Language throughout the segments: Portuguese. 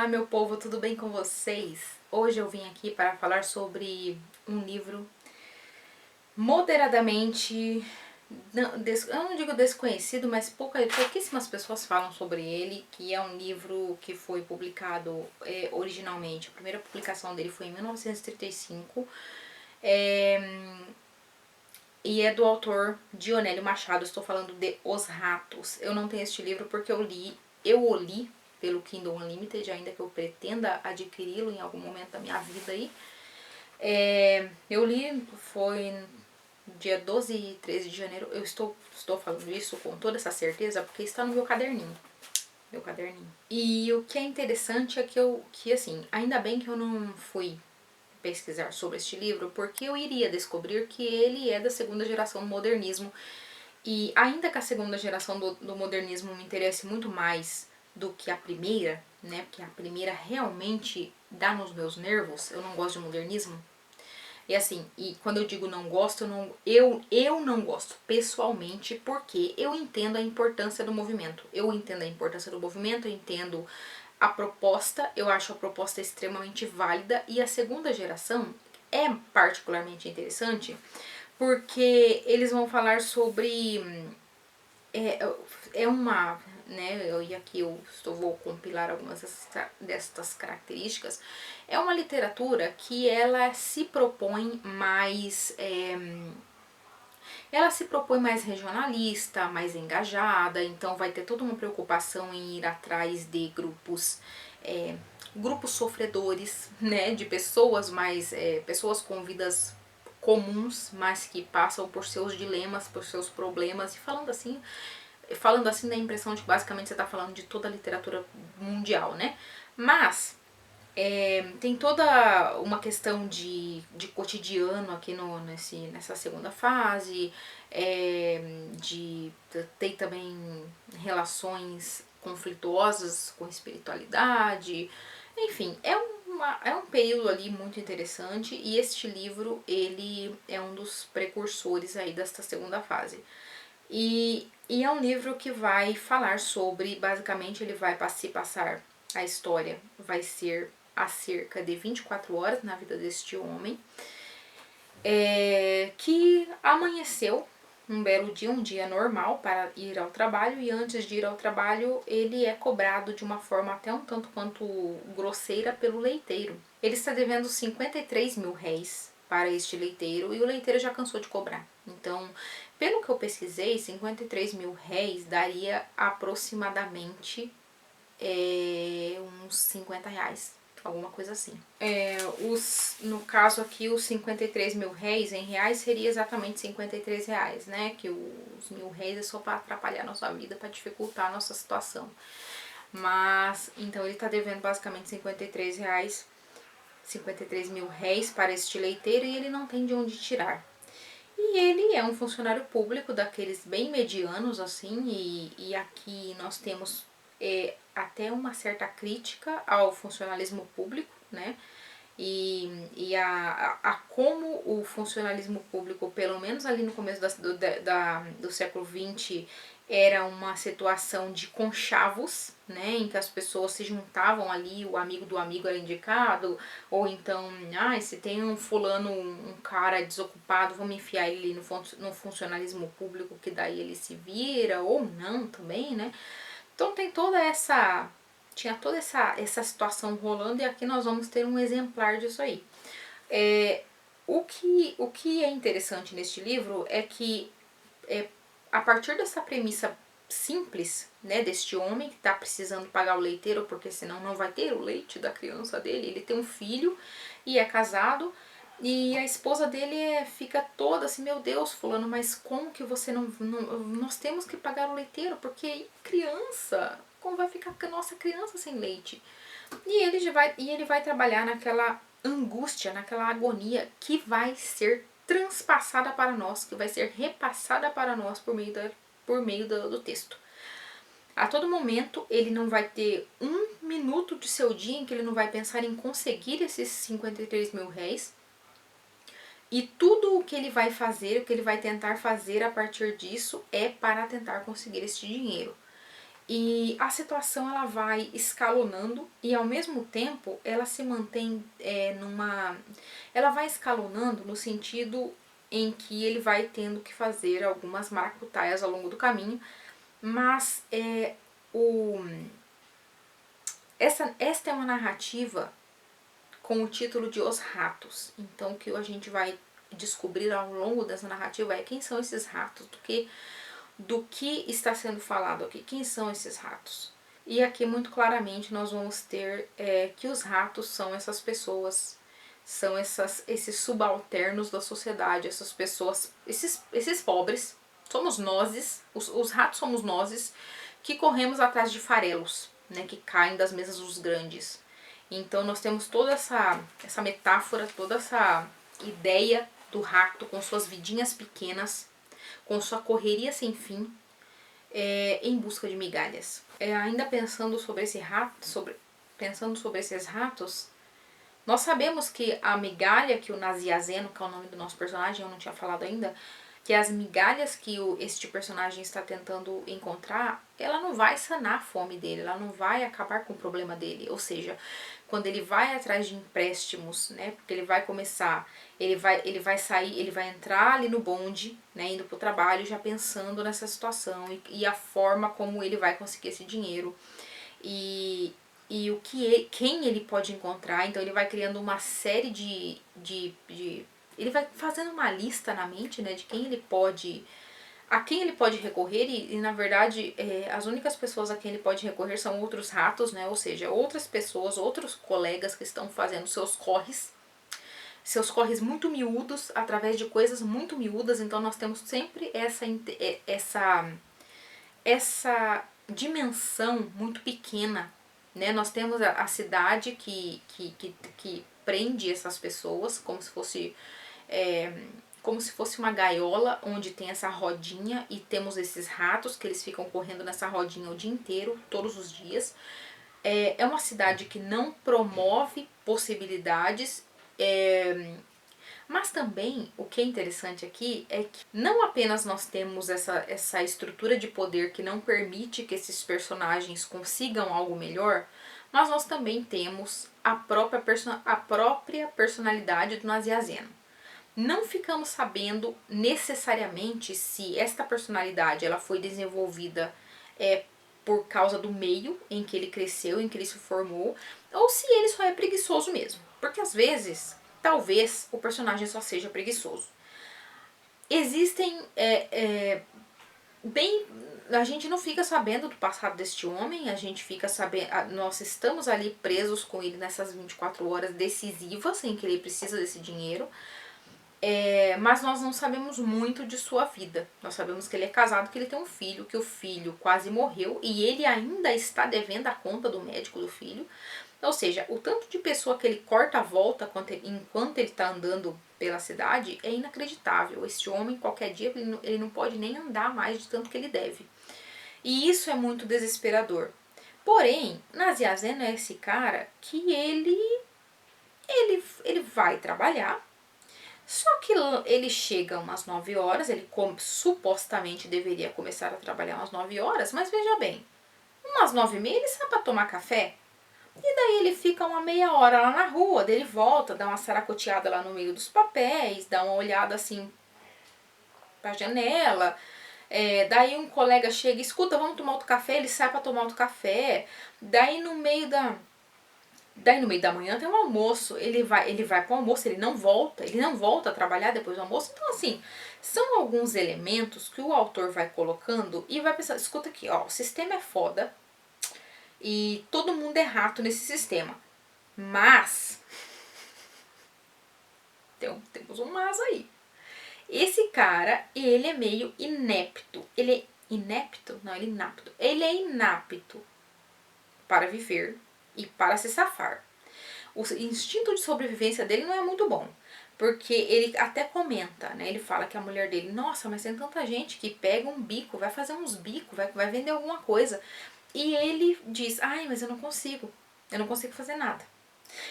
Olá, meu povo, tudo bem com vocês? Hoje eu vim aqui para falar sobre um livro moderadamente, eu não digo desconhecido, mas pouquíssimas pessoas falam sobre ele, que é um livro que foi publicado originalmente. A primeira publicação dele foi em 1935 e é do autor Dionélio Machado. Estou falando de Os Ratos. Eu não tenho este livro porque eu o li pelo Kindle Unlimited, ainda que eu pretenda adquiri-lo em algum momento da minha vida aí. Eu li, foi dia 12 e 13 de janeiro. Eu estou falando isso com toda essa certeza porque está no meu caderninho. E o que é interessante é que assim, ainda bem que eu não fui pesquisar sobre este livro, porque eu iria descobrir que ele é da segunda geração do modernismo. E ainda que a segunda geração do modernismo me interesse muito mais do que a primeira, né? Porque a primeira realmente dá nos meus nervos. Eu não gosto de modernismo. E assim, e quando eu digo não gosto, eu não gosto pessoalmente, porque eu entendo a importância do movimento. Eu entendo a importância do movimento, eu entendo a proposta, eu acho a proposta extremamente válida. E a segunda geração é particularmente interessante porque eles vão falar sobre é, é uma, né, e aqui vou compilar algumas destas características. É uma literatura que ela se propõe mais regionalista, mais engajada, então vai ter toda uma preocupação em ir atrás de grupos sofredores, né, de pessoas pessoas com vidas comuns, mas que passam por seus dilemas, por seus problemas, e falando assim dá a impressão de que basicamente você está falando de toda a literatura mundial, né? Mas tem toda uma questão de cotidiano aqui nessa segunda fase, tem também relações conflituosas com espiritualidade, enfim, é um período ali muito interessante, e este livro, ele é um dos precursores aí desta segunda fase. E é um livro que vai falar sobre, basicamente ele vai se passar, a história vai ser há cerca de 24 horas na vida deste homem, que amanheceu um belo dia, um dia normal para ir ao trabalho, e antes de ir ao trabalho ele é cobrado de uma forma até um tanto quanto grosseira pelo leiteiro. Ele está devendo 53 mil réis para este leiteiro e o leiteiro já cansou de cobrar. Então, pelo que eu pesquisei, 53 mil réis daria aproximadamente uns 50 reais, alguma coisa assim. No caso aqui, os 53 mil réis em reais seria exatamente 53 reais, né? Que os mil réis é só para atrapalhar a nossa vida, para dificultar a nossa situação. Mas, então ele está devendo basicamente 53 reais, 53 mil réis para este leiteiro, e ele não tem de onde tirar. E ele é um funcionário público daqueles bem medianos, assim, e aqui nós temos até uma certa crítica ao funcionalismo público, né? E a como o funcionalismo público, pelo menos ali no começo do século XX, era uma situação de conchavos, né, em que as pessoas se juntavam ali, o amigo do amigo era indicado, ou então, se tem um fulano, um cara desocupado, vamos enfiar ele no funcionalismo público, que daí ele se vira, ou não também, né. Então tinha toda essa situação rolando, e aqui nós vamos ter um exemplar disso aí. O que é interessante neste livro é que a partir dessa premissa simples, né, deste homem que está precisando pagar o leiteiro, porque senão não vai ter o leite da criança dele. Ele tem um filho e é casado, e a esposa dele fica toda assim, meu Deus, fulano, mas como que você não nós temos que pagar o leiteiro, porque criança, como vai ficar a nossa criança sem leite? E ele vai trabalhar naquela angústia, naquela agonia que vai ser transpassada para nós, que vai ser repassada para nós por meio do texto. A todo momento ele não vai ter um minuto de seu dia em que ele não vai pensar em conseguir esses 53 mil réis. E tudo o que ele vai fazer, o que ele vai tentar fazer a partir disso, é para tentar conseguir esse dinheiro. E a situação ela vai escalonando e ao mesmo tempo ela se mantém ela vai escalonando no sentido em que ele vai tendo que fazer algumas maracutaias ao longo do caminho, mas o, esta é uma narrativa com o título de Os Ratos. Então o que a gente vai descobrir ao longo dessa narrativa é quem são esses ratos, do que está sendo falado aqui, quem são esses ratos. E aqui muito claramente nós vamos ter que os ratos são essas pessoas, são esses subalternos da sociedade, essas pessoas, esses pobres, somos nós, os ratos somos nós, que corremos atrás de farelos, né, que caem das mesas dos grandes. Então nós temos toda essa metáfora, toda essa ideia do rato com suas vidinhas pequenas, com sua correria sem fim, em busca de migalhas. Ainda pensando sobre esse rato, pensando sobre esses ratos, nós sabemos que a migalha que o Naziazeno, que é o nome do nosso personagem, eu não tinha falado ainda, que as migalhas que este personagem está tentando encontrar, ela não vai sanar a fome dele, ela não vai acabar com o problema dele. Ou seja, quando ele vai atrás de empréstimos, né, porque ele vai começar, ele vai sair, ele vai entrar ali no bonde, né, indo pro trabalho, já pensando nessa situação e a forma como ele vai conseguir esse dinheiro e quem ele pode encontrar. Então ele vai criando uma série ele vai fazendo uma lista na mente, né, de a quem ele pode recorrer e na verdade as únicas pessoas a quem ele pode recorrer são outros ratos, né, ou seja, outras pessoas, outros colegas que estão fazendo seus corres muito miúdos, através de coisas muito miúdas. Então nós temos sempre essa dimensão muito pequena, né? Nós temos a cidade que prende essas pessoas como se fosse uma gaiola onde tem essa rodinha e temos esses ratos que eles ficam correndo nessa rodinha o dia inteiro, todos os dias. É uma cidade que não promove possibilidades, mas também o que é interessante aqui é que não apenas nós temos essa estrutura de poder que não permite que esses personagens consigam algo melhor, mas nós também temos a própria personalidade do Naziazeno. Não ficamos sabendo necessariamente se esta personalidade ela foi desenvolvida por causa do meio em que ele cresceu, em que ele se formou, ou se ele só é preguiçoso mesmo. Porque às vezes, talvez, o personagem só seja preguiçoso. Existem a gente não fica sabendo do passado deste homem, a gente fica sabendo, nós estamos ali presos com ele nessas 24 horas decisivas em que ele precisa desse dinheiro. Mas nós não sabemos muito de sua vida. Nós sabemos que ele é casado, que ele tem um filho, que o filho quase morreu e ele ainda está devendo a conta do médico do filho. Ou seja, o tanto de pessoa que ele corta a volta enquanto ele está andando pela cidade é inacreditável. Este homem, qualquer dia, ele não pode nem andar mais de tanto que ele deve. E isso é muito desesperador. Porém, Naziazeno é esse cara que ele vai trabalhar. Só que ele chega umas 9 horas, ele supostamente deveria começar a trabalhar umas 9 horas, mas veja bem, umas 9h30 ele sai pra tomar café, e daí ele fica uma meia hora lá na rua, daí ele volta, dá uma saracoteada lá no meio dos papéis, dá uma olhada assim pra janela, daí um colega chega, escuta, vamos tomar outro café, ele sai pra tomar outro café, daí no meio da manhã tem um almoço, ele vai pro almoço, ele não volta a trabalhar depois do almoço. Então assim, são alguns elementos que o autor vai colocando e vai pensar, escuta aqui, ó, o sistema é foda e todo mundo é rato nesse sistema, mas temos um mas aí. Esse cara, ele é meio inepto. Ele é inepto? Não, ele é inapto. Ele é inapto para viver e para se safar. O instinto de sobrevivência dele não é muito bom. Porque ele até comenta, né? Ele fala que a mulher dele, nossa, mas tem tanta gente que pega um bico, vai fazer uns bicos, vai vender alguma coisa. E ele diz, ai, mas eu não consigo fazer nada.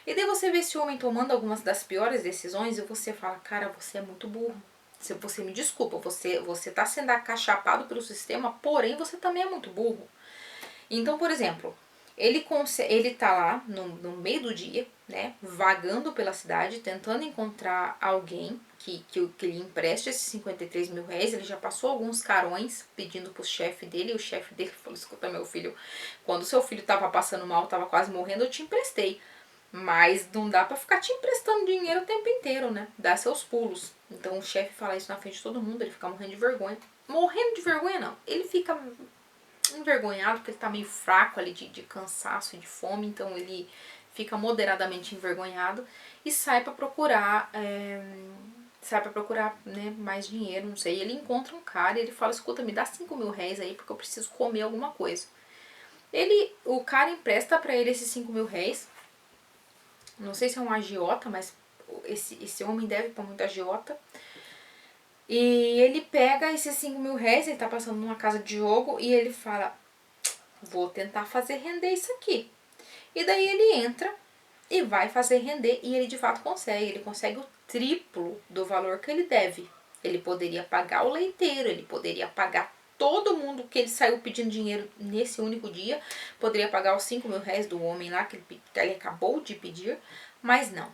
E daí você vê esse homem tomando algumas das piores decisões e você fala, cara, você é muito burro. Você me desculpa, você tá sendo acachapado pelo sistema, porém você também é muito burro. Então, por exemplo, ele tá lá no meio do dia, né, vagando pela cidade, tentando encontrar alguém que lhe empreste esses 53 mil reais. Ele já passou alguns carões pedindo pro chefe dele, e o chefe dele falou: escuta, meu filho, quando seu filho tava passando mal, tava quase morrendo, eu te emprestei. Mas não dá pra ficar te emprestando dinheiro o tempo inteiro, né? Dá seus pulos. Então o chefe fala isso na frente de todo mundo, ele fica morrendo de vergonha. Morrendo de vergonha não, ele fica envergonhado porque ele tá meio fraco ali de cansaço e de fome, então ele fica moderadamente envergonhado e sai pra procurar, né, mais dinheiro, não sei. Ele encontra um cara e ele fala: escuta, me dá 5 mil reais aí porque eu preciso comer alguma coisa. O cara empresta pra ele esses 5 mil reais. Não sei se é um agiota, mas esse homem deve pra muito agiota. E ele pega esses 5 mil reais, ele tá passando numa casa de jogo e ele fala: vou tentar fazer render isso aqui. E daí ele entra e vai fazer render, e ele de fato consegue. Ele consegue o triplo do valor que ele deve. Ele poderia pagar o leiteiro, ele poderia pagar todo mundo que ele saiu pedindo dinheiro nesse único dia, poderia pagar os 5 mil reais do homem lá que ele acabou de pedir, mas não.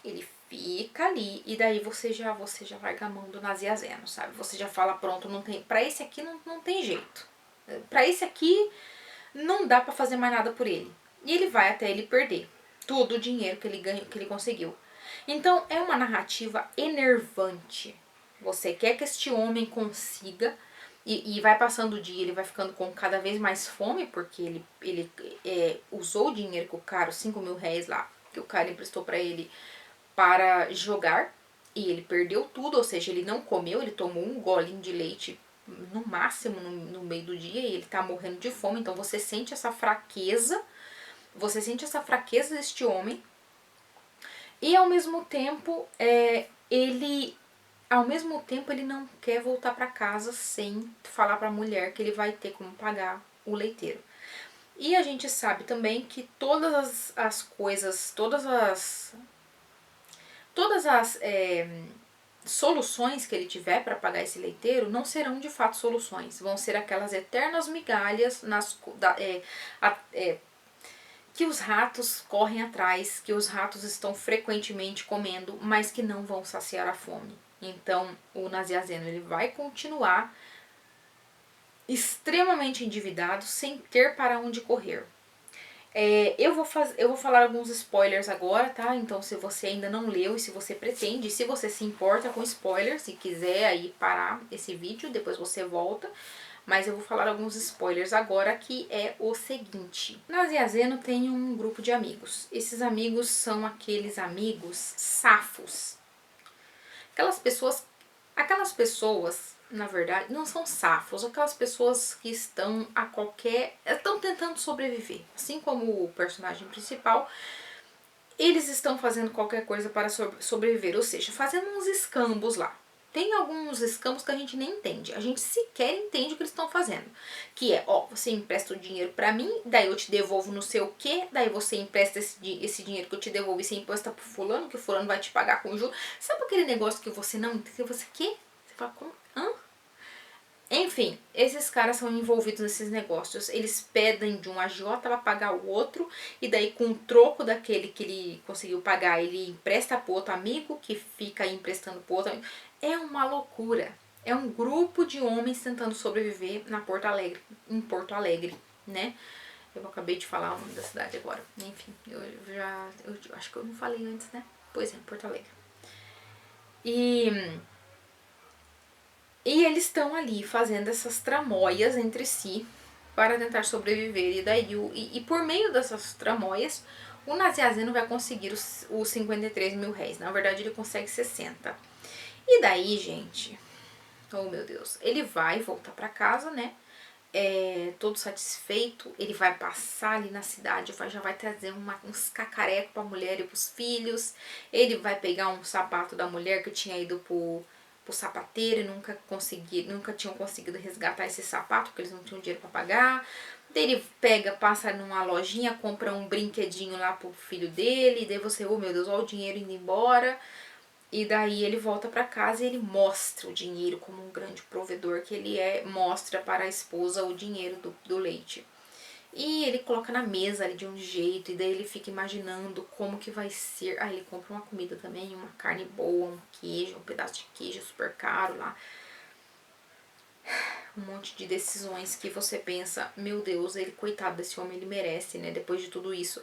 Ele fica ali e daí você já larga a mão do naziazeno, sabe? Você já fala: pronto, não tem, pra esse aqui não tem jeito. Pra esse aqui não dá pra fazer mais nada por ele. E ele vai até ele perder todo o dinheiro que ele ganhou, que ele conseguiu. Então é uma narrativa enervante. Você quer que este homem consiga, e vai passando o dia, ele vai ficando com cada vez mais fome, porque ele usou o dinheiro que o cara, os 5 mil reais lá, que o cara emprestou pra ele para jogar, e ele perdeu tudo, ou seja, ele não comeu, ele tomou um golinho de leite no máximo no meio do dia e ele tá morrendo de fome. Então você sente essa fraqueza deste homem, e ao mesmo tempo ele não quer voltar para casa sem falar para a mulher que ele vai ter como pagar o leiteiro. E a gente sabe também que todas as coisas, todas as soluções que ele tiver para pagar esse leiteiro não serão de fato soluções, vão ser aquelas eternas migalhas que os ratos correm atrás, que os ratos estão frequentemente comendo, mas que não vão saciar a fome. Então o naziazeno ele vai continuar extremamente endividado, sem ter para onde correr. Eu vou falar alguns spoilers agora, tá? Então se você ainda não leu e se você pretende, se você se importa com spoilers, se quiser aí parar esse vídeo, depois você volta. Mas eu vou falar alguns spoilers agora, que é o seguinte. Naziazeno tem um grupo de amigos. Esses amigos são aqueles amigos safos. Aquelas pessoas, na verdade, não são safos, aquelas pessoas que estão estão tentando sobreviver. Assim como o personagem principal, eles estão fazendo qualquer coisa para sobreviver, ou seja, fazendo uns escambos lá. Tem alguns escambos que a gente nem entende, a gente sequer entende o que eles estão fazendo. Que é, você empresta o dinheiro pra mim, daí eu te devolvo não sei o que, daí você empresta esse dinheiro que eu te devolvo e você empresta pro fulano, que o fulano vai te pagar com juros. Sabe aquele negócio que você não entende, que você quer? Você fala, como? Hã? Enfim, esses caras são envolvidos nesses negócios. Eles pedem de um agiota para pagar o outro, e daí com o troco daquele que ele conseguiu pagar, ele empresta pro outro amigo, que fica emprestando pro outro amigo. É uma loucura. É um grupo de homens tentando sobreviver em Porto Alegre, né? Eu acabei de falar o nome da cidade agora. Enfim, eu acho que eu não falei antes, né? Pois é, Porto Alegre. E eles estão ali fazendo essas tramóias entre si para tentar sobreviver. E por meio dessas tramóias, o naziazeno vai conseguir os 53 mil reais. Na verdade, ele consegue 60. E daí, gente, oh meu Deus, ele vai voltar para casa, né? Todo satisfeito, ele vai passar ali na cidade, já vai trazer uns cacarecos pra mulher e pros filhos. Ele vai pegar um sapato da mulher que tinha ido pro sapateiro e nunca tinham conseguido resgatar esse sapato, porque eles não tinham dinheiro pra pagar. Daí ele passa numa lojinha, compra um brinquedinho lá pro filho dele, e daí você, oh meu Deus, olha o dinheiro indo embora. E daí ele volta para casa e ele mostra o dinheiro como um grande provedor que ele mostra para a esposa o dinheiro do leite. E ele coloca na mesa ali de um jeito, e daí ele fica imaginando como que vai ser. Aí ele compra uma comida também, uma carne boa, um queijo, um pedaço de queijo super caro lá. Um monte de decisões que você pensa, meu Deus, ele, coitado desse homem, ele merece, né, depois de tudo isso.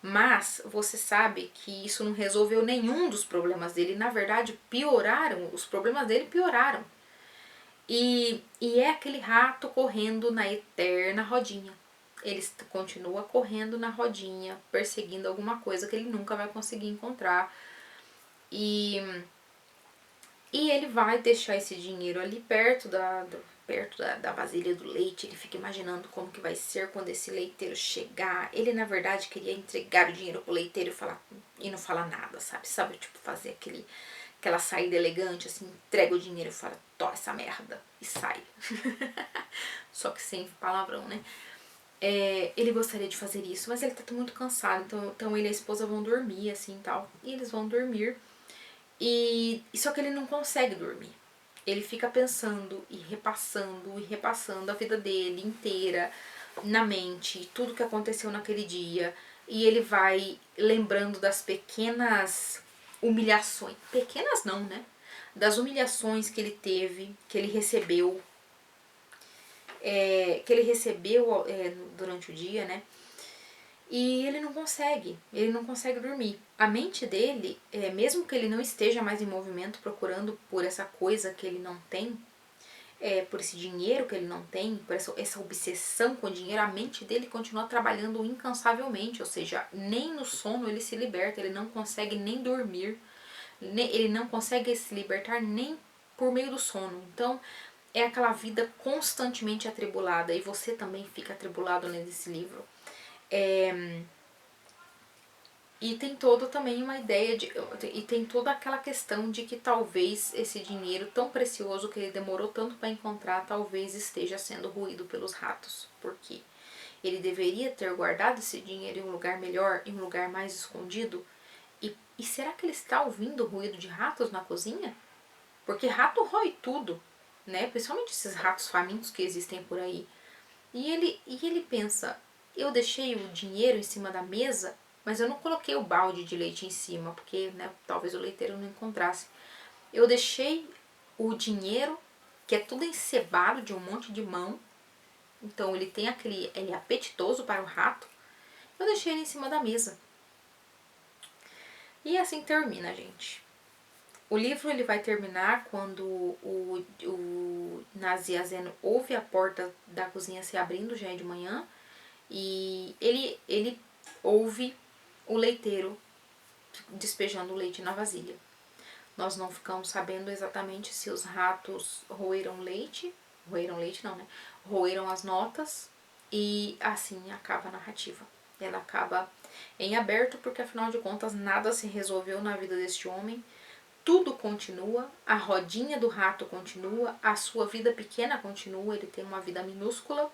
Mas você sabe que isso não resolveu nenhum dos problemas dele, na verdade pioraram, os problemas dele pioraram. E é aquele rato correndo na eterna rodinha. Ele continua correndo na rodinha, perseguindo alguma coisa que ele nunca vai conseguir encontrar. E E ele vai deixar esse dinheiro ali perto da vasilha do leite. Ele fica imaginando como que vai ser quando esse leiteiro chegar. Ele, na verdade, queria entregar o dinheiro pro leiteiro e não falar nada, sabe? Sabe, tipo, fazer aquela saída elegante, assim, entrega o dinheiro e fala, toma essa merda, e sai. Só que sem palavrão, né? Ele gostaria de fazer isso, mas ele tá muito cansado. Então ele e a esposa vão dormir, assim, tal. E eles vão dormir. Só que ele não consegue dormir. Ele fica pensando e repassando a vida dele inteira na mente, tudo que aconteceu naquele dia. E ele vai lembrando das pequenas humilhações. Pequenas não, né? Das humilhações que ele teve, que ele recebeu. Durante o dia, né? E ele não consegue dormir. A mente dele, mesmo que ele não esteja mais em movimento procurando por essa coisa que ele não tem, por esse dinheiro que ele não tem, por essa obsessão com o dinheiro, a mente dele continua trabalhando incansavelmente, ou seja, nem no sono ele se liberta, ele não consegue nem dormir, ele não consegue se libertar nem por meio do sono. Então, é aquela vida constantemente atribulada, e você também fica atribulado nesse livro. E tem toda também uma ideia e tem toda aquela questão de que talvez esse dinheiro tão precioso que ele demorou tanto para encontrar, talvez esteja sendo roído pelos ratos. Porque ele deveria ter guardado esse dinheiro em um lugar melhor, em um lugar mais escondido. E será que ele está ouvindo o ruído de ratos na cozinha? Porque rato rói tudo, né? Principalmente esses ratos famintos que existem por aí. E ele pensa, eu deixei o dinheiro em cima da mesa, mas eu não coloquei o balde de leite em cima, porque, né, talvez o leiteiro não encontrasse. Eu deixei o dinheiro, que é tudo encebado de um monte de mão, então ele é apetitoso para o rato, eu deixei ele em cima da mesa. E assim termina, gente. O livro ele vai terminar quando o Naziazeno ouve a porta da cozinha se abrindo, já é de manhã, e ele ouve o leiteiro despejando o leite na vasilha. Nós não ficamos sabendo exatamente se os ratos roeram leite não, né? Roeram as notas, e assim acaba a narrativa. Ela acaba em aberto porque, afinal de contas, nada se resolveu na vida deste homem. Tudo continua, a rodinha do rato continua, a sua vida pequena continua, ele tem uma vida minúscula,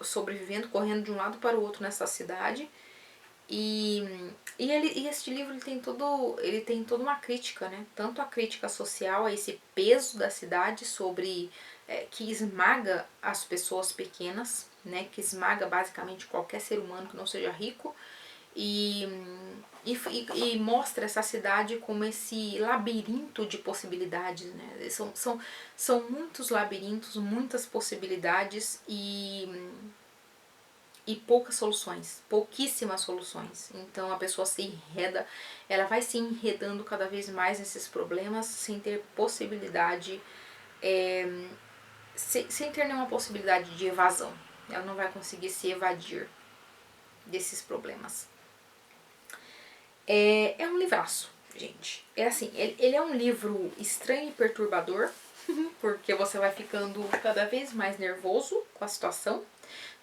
sobrevivendo, correndo de um lado para o outro nessa cidade. E este livro ele tem toda uma crítica, né? Tanto a crítica social a esse peso da cidade sobre que esmaga as pessoas pequenas, né? Que esmaga basicamente qualquer ser humano que não seja rico, e, e mostra essa cidade como esse labirinto de possibilidades, né? São muitos labirintos, muitas possibilidades e poucas soluções, pouquíssimas soluções. Então a pessoa se enreda, ela vai se enredando cada vez mais nesses problemas sem ter possibilidade, sem ter nenhuma possibilidade de evasão. Ela não vai conseguir se evadir desses problemas. É um livraço, gente. É assim, ele é um livro estranho e perturbador, porque você vai ficando cada vez mais nervoso com a situação,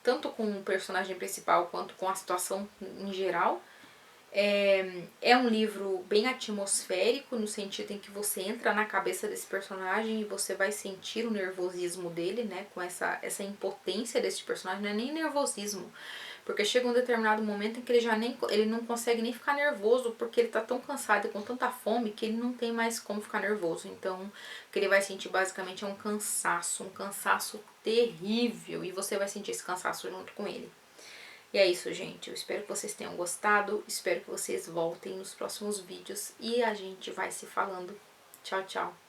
tanto com o personagem principal quanto com a situação em geral. É um livro bem atmosférico, no sentido em que você entra na cabeça desse personagem e você vai sentir o nervosismo dele, né? Com essa impotência desse personagem, não é nem nervosismo, porque chega um determinado momento em que ele não consegue nem ficar nervoso, porque ele tá tão cansado e com tanta fome que ele não tem mais como ficar nervoso. Então, o que ele vai sentir basicamente é um cansaço terrível e você vai sentir esse cansaço junto com ele. E é isso, gente. Eu espero que vocês tenham gostado. Espero que vocês voltem nos próximos vídeos e a gente vai se falando. Tchau, tchau.